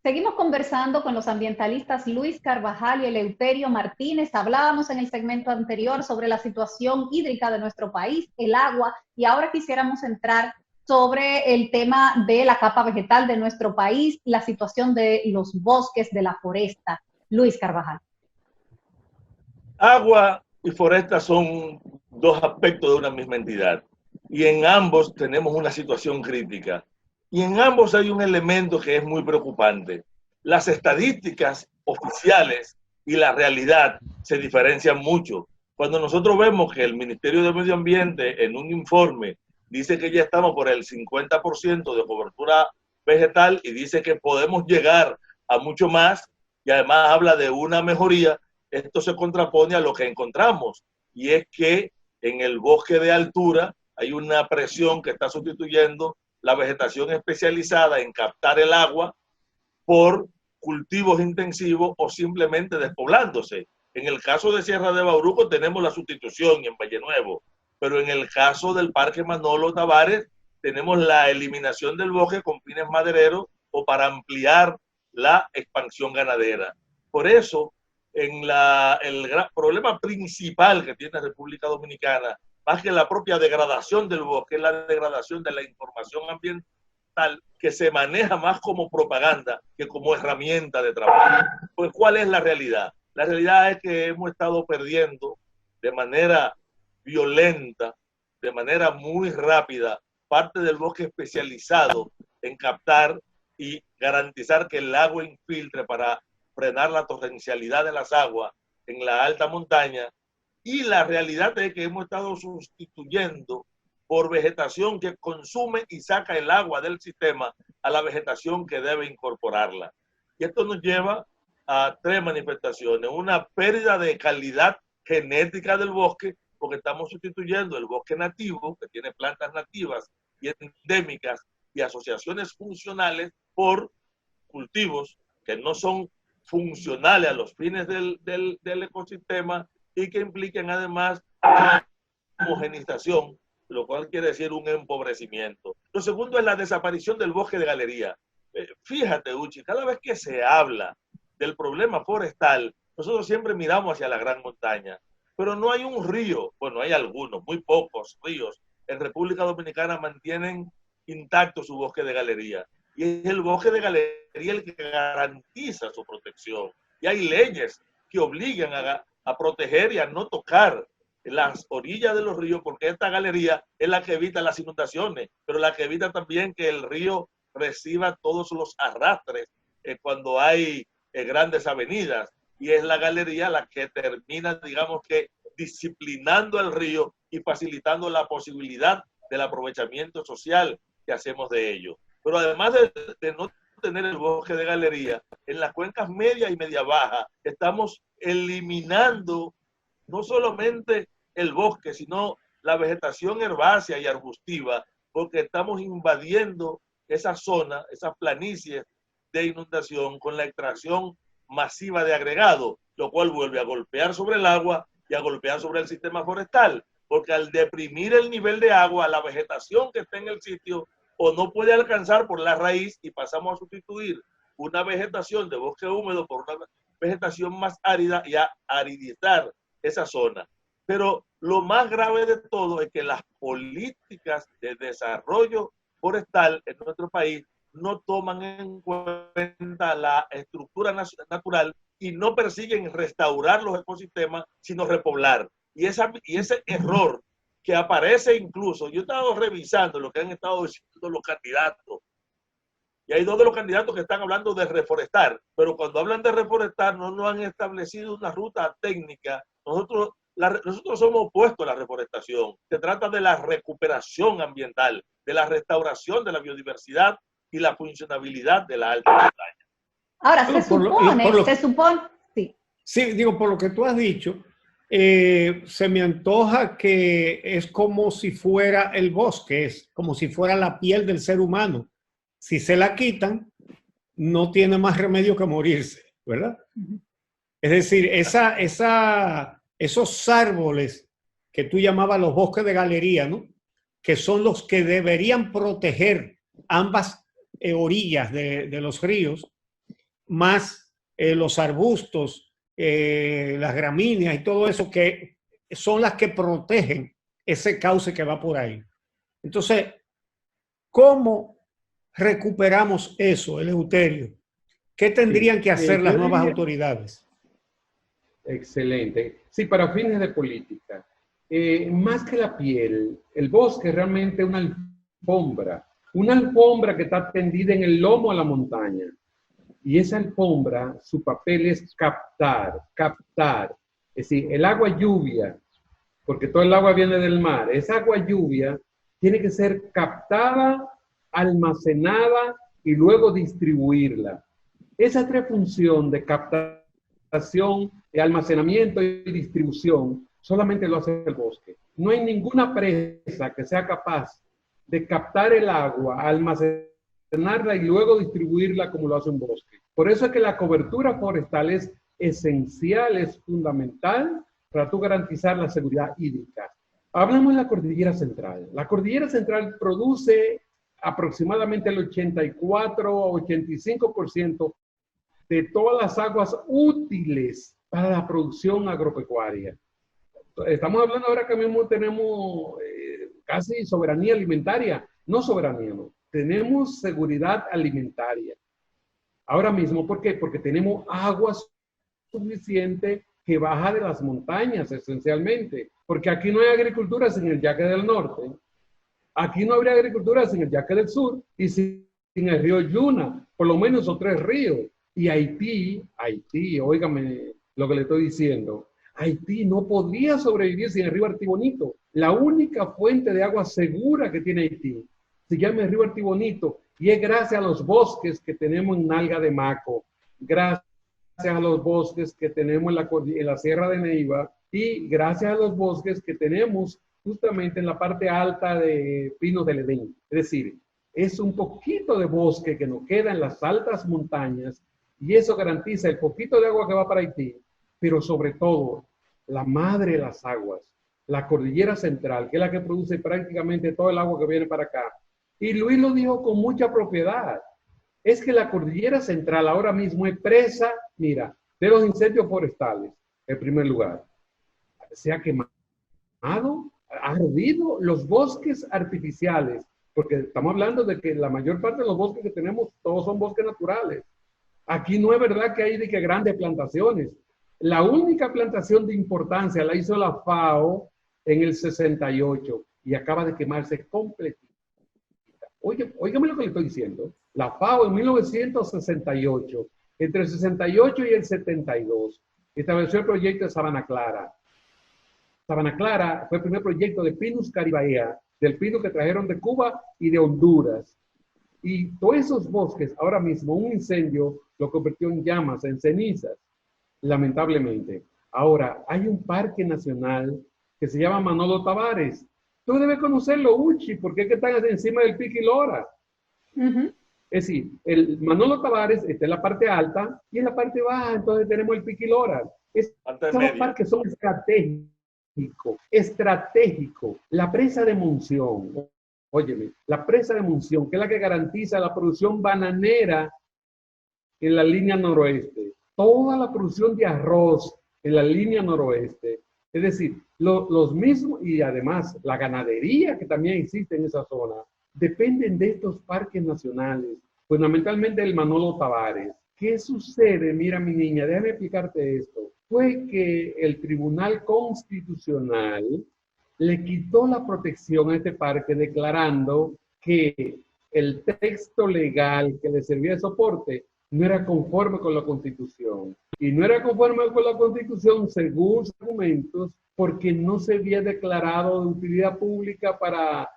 Seguimos conversando con los ambientalistas Luis Carvajal y Eleuterio Martínez. Hablábamos en el segmento anterior sobre la situación hídrica de nuestro país, el agua, y ahora quisiéramos entrar sobre el tema de la capa vegetal de nuestro país, la situación de los bosques, de la foresta. Luis Carvajal. Agua y foresta son dos aspectos de una misma entidad, y en ambos tenemos una situación crítica. Y en ambos hay un elemento que es muy preocupante. Las estadísticas oficiales y la realidad se diferencian mucho. Cuando nosotros vemos que el Ministerio de Medio Ambiente en un informe dice que ya estamos por el 50% de cobertura vegetal y dice que podemos llegar a mucho más, y además habla de una mejoría, esto se contrapone a lo que encontramos, y es que en el bosque de altura hay una presión que está sustituyendo la vegetación especializada en captar el agua por cultivos intensivos o simplemente despoblándose. En el caso de Sierra de Bauruco tenemos la sustitución en Valle Nuevo, pero en el caso del Parque Manolo Tavares tenemos la eliminación del bosque con fines madereros o para ampliar la expansión ganadera. Por eso, el gran problema principal que tiene República Dominicana, más que la propia degradación del bosque, es la degradación de la información ambiental, que se maneja más como propaganda que como herramienta de trabajo. Pues, ¿cuál es la realidad? La realidad es que hemos estado perdiendo de manera violenta, de manera muy rápida, parte del bosque especializado en captar y garantizar que el agua infiltre para frenar la torrencialidad de las aguas en la alta montaña. Y la realidad es que hemos estado sustituyendo por vegetación que consume y saca el agua del sistema a la vegetación que debe incorporarla. Y esto nos lleva a tres manifestaciones: una pérdida de calidad genética del bosque, porque estamos sustituyendo el bosque nativo, que tiene plantas nativas y endémicas y asociaciones funcionales, por cultivos que no son funcionales a los fines del ecosistema y que impliquen además una homogenización, lo cual quiere decir un empobrecimiento. Lo segundo es la desaparición del bosque de galería. Fíjate, Uchi, cada vez que se habla del problema forestal, nosotros siempre miramos hacia la gran montaña, pero no hay un río, bueno, hay algunos, muy pocos ríos en República Dominicana mantienen intacto su bosque de galería. Y es el bosque de galería el que garantiza su protección. Y hay leyes que obligan a proteger y a no tocar las orillas de los ríos, porque esta galería es la que evita las inundaciones, pero la que evita también que el río reciba todos los arrastres cuando hay grandes avenidas. Y es la galería la que termina, digamos que, disciplinando el río y facilitando la posibilidad del aprovechamiento social que hacemos de ello. Pero además de no tener el bosque de galería, en las cuencas media y media baja estamos eliminando no solamente el bosque, sino la vegetación herbácea y arbustiva, porque estamos invadiendo esa zona, esas planicies de inundación con la extracción masiva de agregado, lo cual vuelve a golpear sobre el agua y a golpear sobre el sistema forestal, porque al deprimir el nivel de agua, la vegetación que está en el sitio o no puede alcanzar por la raíz y pasamos a sustituir una vegetación de bosque húmedo por una vegetación más árida y a aridizar esa zona. Pero lo más grave de todo es que las políticas de desarrollo forestal en nuestro país no toman en cuenta la estructura natural y no persiguen restaurar los ecosistemas, sino repoblar. Y ese error que aparece incluso, yo he estado revisando lo que han estado diciendo los candidatos, y hay dos de los candidatos que están hablando de reforestar, pero cuando hablan de reforestar no han establecido una ruta técnica. Nosotros somos opuestos a la reforestación. Se trata de la recuperación ambiental, de la restauración de la biodiversidad y la funcionabilidad de la alta montaña. Ahora, se supone, sí. Sí, digo, por lo que tú has dicho, se me antoja que es como si fuera el bosque, es como si fuera la piel del ser humano. Si se la quitan, no tiene más remedio que morirse, ¿verdad? Es decir, esos árboles que tú llamabas los bosques de galería, ¿no? Que son los que deberían proteger ambas orillas de los ríos, más los arbustos, las gramíneas y todo eso que son las que protegen ese cauce que va por ahí. Entonces, ¿cómo recuperamos eso, Eleuterio? ¿Qué tendrían que hacer las nuevas autoridades? Excelente. Sí, para fines de política. Más que la piel, el bosque es realmente una alfombra que está tendida en el lomo a la montaña. Y esa alfombra, su papel es captar. Es decir, el agua lluvia, porque todo el agua viene del mar, esa agua lluvia tiene que ser captada, almacenada y luego distribuirla. Esa tres funciones de captación, de almacenamiento y distribución solamente lo hace el bosque. No hay ninguna presa que sea capaz de captar el agua, almacenarla y luego distribuirla como lo hace un bosque. Por eso es que la cobertura forestal es esencial, es fundamental para tú garantizar la seguridad hídrica. Hablamos de la Cordillera Central. La Cordillera Central produce aproximadamente el 84 o 85% de todas las aguas útiles para la producción agropecuaria. Estamos hablando ahora que mismo tenemos casi soberanía alimentaria. No soberanía, no. Tenemos seguridad alimentaria. Ahora mismo, ¿por qué? Porque tenemos agua suficiente que baja de las montañas, esencialmente. Porque aquí no hay agricultura sin el Yaque del Norte. Aquí no habría agricultura sin el Yaque del Sur y sin el río Yuna. Por lo menos son 3 ríos. Y Haití, óigame lo que le estoy diciendo. Haití no podría sobrevivir sin el río Artibonito. La única fuente de agua segura que tiene Haití se llama el río Artibonito y es gracias a los bosques que tenemos en Nalga de Maco, gracias a los bosques que tenemos en la Sierra de Neiva y gracias a los bosques que tenemos justamente en la parte alta de Pinos del Edén. Es decir, es un poquito de bosque que nos queda en las altas montañas y eso garantiza el poquito de agua que va para Haití, pero sobre todo la madre de las aguas, la Cordillera Central, que es la que produce prácticamente todo el agua que viene para acá. Y Luis lo dijo con mucha propiedad. Es que la Cordillera Central ahora mismo es presa, mira, de los incendios forestales, en primer lugar. Se ha quemado, ha ardido los bosques artificiales, porque estamos hablando de que la mayor parte de los bosques que tenemos, todos son bosques naturales. Aquí no es verdad que hay de que grandes plantaciones. La única plantación de importancia la hizo la FAO en el 68 y acaba de quemarse completamente. Óigame lo que le estoy diciendo. La FAO en 1968, entre el 68 y el 72, estableció el proyecto de Sabana Clara. Sabana Clara fue el primer proyecto de Pinus caribaea, del pino que trajeron de Cuba y de Honduras. Y todos esos bosques, ahora mismo, un incendio lo convirtió en llamas, en cenizas, lamentablemente. Ahora, hay un parque nacional que se llama Manolo Tavares. Tú debes conocerlo, Uchi, porque es que están encima del Pico y Lora. Es decir, el Manolo Tavares está en la parte alta y en la parte baja, entonces tenemos el Pico y Lora. Esos parques son estratégicos. La presa de Monción, óyeme, la presa de Monción, que es la que garantiza la producción bananera en la línea noroeste, toda la producción de arroz en la línea noroeste, es decir, los mismos, y además la ganadería que también existe en esa zona, dependen de estos parques nacionales, fundamentalmente el Manolo Tavares. ¿Qué sucede? Mira, mi niña, déjame explicarte esto. Fue que el Tribunal Constitucional le quitó la protección a este parque declarando que el texto legal que le servía de soporte no era conforme con la Constitución. Y no era conforme con la Constitución, según sus argumentos, porque no se había declarado de utilidad pública para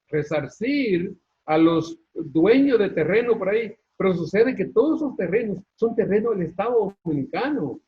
resarcir a los dueños de terreno por ahí. Pero sucede que todos esos terrenos son terrenos del Estado Dominicano.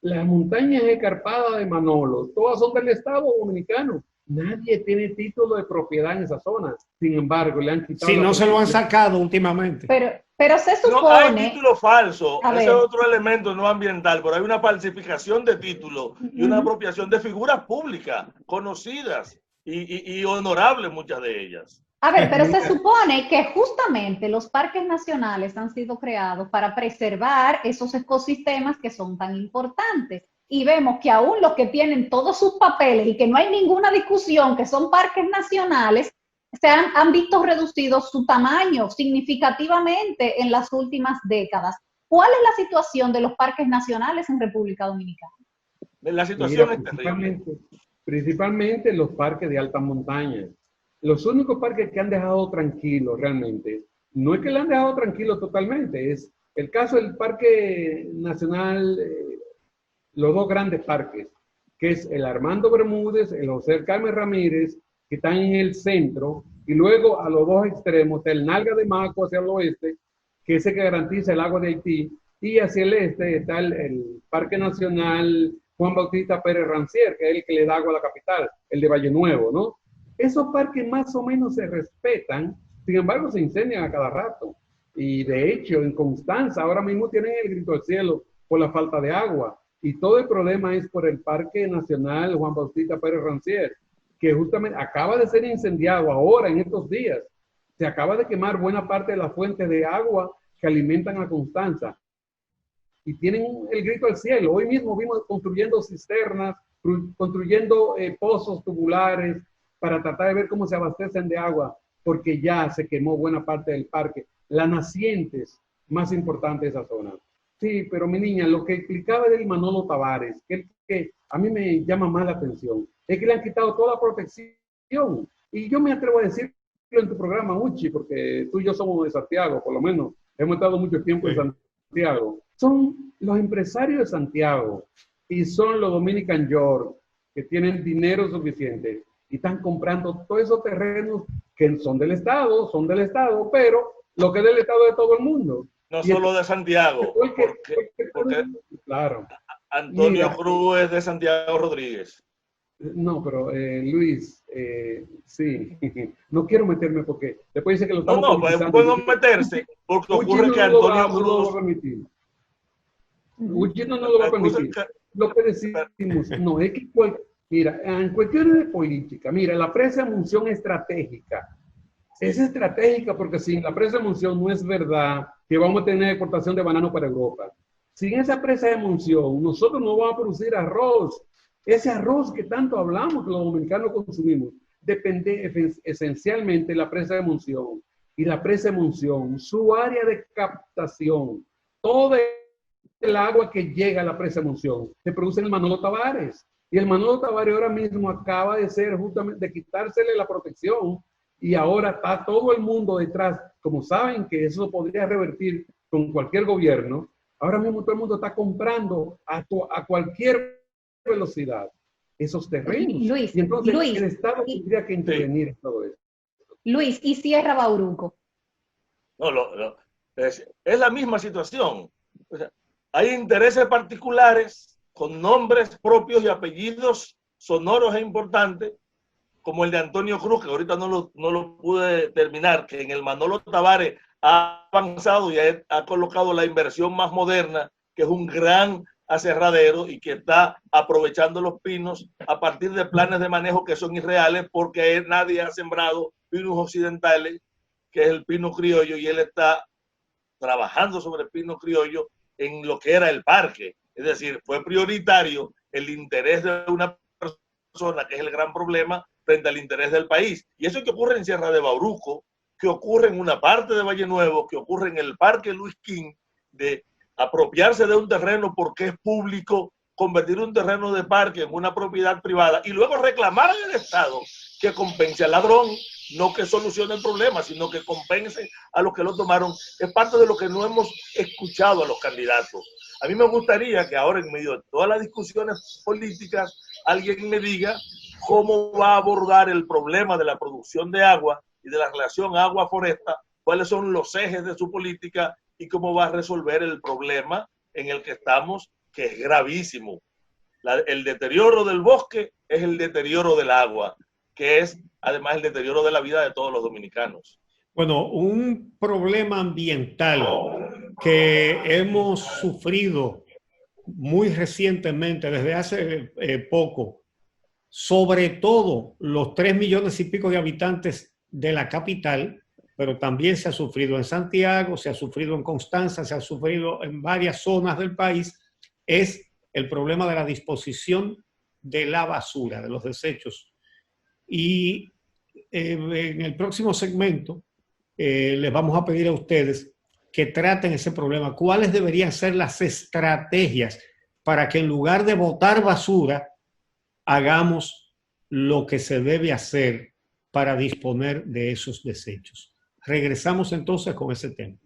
Las montañas escarpadas de Manolo, todas son del Estado Dominicano. Nadie tiene título de propiedad en esa zona. Sin embargo, le han quitado. Si no se lo han sacado últimamente. Pero se supone. No hay título falso. Ese es otro elemento no ambiental. Pero hay una falsificación de títulos y una apropiación de figuras públicas conocidas y honorables muchas de ellas. A ver, pero se supone que justamente los parques nacionales han sido creados para preservar esos ecosistemas que son tan importantes. Y vemos que aún los que tienen todos sus papeles y que no hay ninguna discusión, que son parques nacionales, han visto reducido su tamaño significativamente en las últimas décadas. ¿Cuál es la situación de los parques nacionales en República Dominicana? La situación Mira, es terrible. Principalmente los parques de alta montaña. Los únicos parques que han dejado tranquilo realmente, no es que le han dejado tranquilo totalmente, es el caso del Parque Nacional, los dos grandes parques, que es el Armando Bermúdez, el José Carmen Ramírez, que están en el centro, y luego a los dos extremos está el Nalga de Maco hacia el oeste, que es el que garantiza el agua de Haití, y hacia el este está el Parque Nacional Juan Bautista Pérez Rancière, que es el que le da agua a la capital, el de Valle Nuevo, ¿no? Esos parques más o menos se respetan, sin embargo se incendian a cada rato. Y de hecho, en Constanza, ahora mismo tienen el grito al cielo por la falta de agua. Y todo el problema es por el Parque Nacional Juan Bautista Pérez Rancière, que justamente acaba de ser incendiado ahora en estos días. Se acaba de quemar buena parte de las fuentes de agua que alimentan a Constanza. Y tienen el grito al cielo. Hoy mismo vimos construyendo cisternas, construyendo pozos tubulares para tratar de ver cómo se abastecen de agua, porque ya se quemó buena parte del parque. Las nacientes más importantes de esa zona. Sí, pero mi niña, lo que explicaba del Manolo Tavares, que a mí me llama más la atención, es que le han quitado toda la protección. Y yo me atrevo a decirlo en tu programa, Uchi, porque tú y yo somos de Santiago, por lo menos. Hemos estado mucho tiempo en Santiago. Son los empresarios de Santiago y son los Dominican York que tienen dinero suficiente y están comprando todos esos terrenos que son del Estado, pero lo que es del Estado es de todo el mundo. No y solo de Santiago, porque claro. Antonio Cruz es de Santiago Rodríguez. No, pero Luis, sí, no quiero meterme porque después dice que lo estamos No, puedo meterse, porque ocurre que Antonio Cruz... Uchi no lo va a permitir. Lo que decimos, no, es que, mira, en cuestiones de política, mira, la presa de Monción estratégica. Es estratégica porque sin la presa de Monción no es verdad que vamos a tener exportación de banano para Europa. Sin esa presa de Monción, nosotros no vamos a producir arroz. Ese arroz que tanto hablamos, que los dominicanos consumimos, depende esencialmente de la presa de Monción. Y la presa de Monción, su área de captación, todo el agua que llega a la presa de Monción, se produce en el Manolo Tavares. Y el Manolo Tavares ahora mismo acaba de ser justamente, de quitársele la protección, y ahora está todo el mundo detrás. Como saben que eso podría revertir con cualquier gobierno, ahora mismo todo el mundo está comprando a cualquier velocidad esos terrenos. Luis, y entonces el Estado tendría que intervenir en todo eso. Luis, y Sierra Bauruco. No, es la misma situación. O sea, hay intereses particulares con nombres propios y apellidos sonoros e importantes, como el de Antonio Cruz, que ahorita no lo pude terminar, que en el Manolo Tavares ha avanzado y ha colocado la inversión más moderna, que es un gran aserradero y que está aprovechando los pinos a partir de planes de manejo que son irreales, porque nadie ha sembrado pinos occidentales, que es el pino criollo, y él está trabajando sobre el pino criollo en lo que era el parque. Es decir, fue prioritario el interés de una persona, que es el gran problema, frente al interés del país. Y eso que ocurre en Sierra de Bauruco, que ocurre en una parte de Valle Nuevo, que ocurre en el Parque Luis King, de apropiarse de un terreno porque es público, convertir un terreno de parque en una propiedad privada y luego reclamar al Estado que compense al ladrón, no que solucione el problema, sino que compense a los que lo tomaron, es parte de lo que no hemos escuchado a los candidatos. A mí me gustaría que ahora, en medio de todas las discusiones políticas, alguien me diga cómo va a abordar el problema de la producción de agua y de la relación agua-foresta, cuáles son los ejes de su política y cómo va a resolver el problema en el que estamos, que es gravísimo. El deterioro del bosque es el deterioro del agua, que es además el deterioro de la vida de todos los dominicanos. Bueno, un problema ambiental que hemos sufrido muy recientemente, desde hace poco, sobre todo los 3 millones y pico de habitantes de la capital, pero también se ha sufrido en Santiago, se ha sufrido en Constanza, se ha sufrido en varias zonas del país, es el problema de la disposición de la basura, de los desechos. Y en el próximo segmento les vamos a pedir a ustedes que traten ese problema. ¿Cuáles deberían ser las estrategias para que en lugar de botar basura, hagamos lo que se debe hacer para disponer de esos desechos? Regresamos entonces con ese tema.